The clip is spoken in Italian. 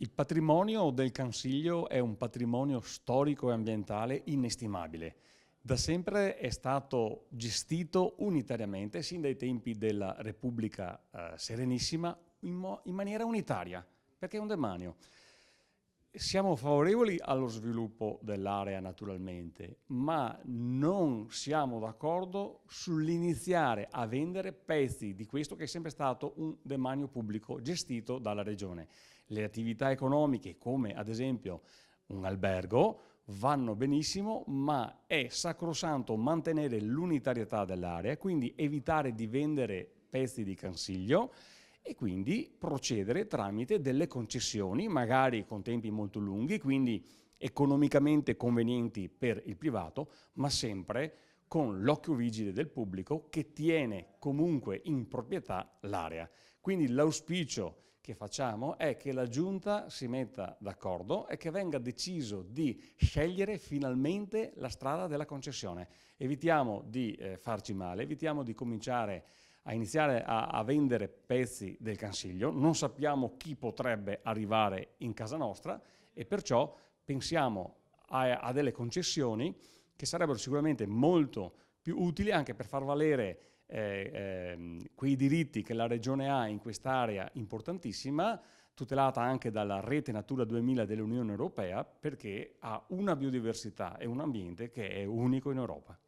Il patrimonio del Cansiglio è un patrimonio storico e ambientale inestimabile. Da sempre è stato gestito unitariamente, sin dai tempi della Repubblica Serenissima, in maniera unitaria, perché è un demanio. Siamo favorevoli allo sviluppo dell'area naturalmente, ma non siamo d'accordo sull'iniziare a vendere pezzi di questo che è sempre stato un demanio pubblico gestito dalla Regione. Le attività economiche, come ad esempio un albergo, vanno benissimo, ma è sacrosanto mantenere l'unitarietà dell'area, quindi evitare di vendere pezzi di Cansiglio e quindi procedere tramite delle concessioni, magari con tempi molto lunghi, quindi economicamente convenienti per il privato, ma sempre con l'occhio vigile del pubblico che tiene comunque in proprietà l'area. Quindi l'auspicio che facciamo è che la Giunta si metta d'accordo e che venga deciso di scegliere finalmente la strada della concessione. Evitiamo di farci male, evitiamo di cominciare a iniziare a vendere pezzi del Cansiglio, non sappiamo chi potrebbe arrivare in casa nostra e perciò pensiamo a delle concessioni che sarebbero sicuramente molto più utili anche per far valere quei diritti che la Regione ha in quest'area importantissima, tutelata anche dalla rete Natura 2000 dell'Unione Europea, perché ha una biodiversità e un ambiente che è unico in Europa.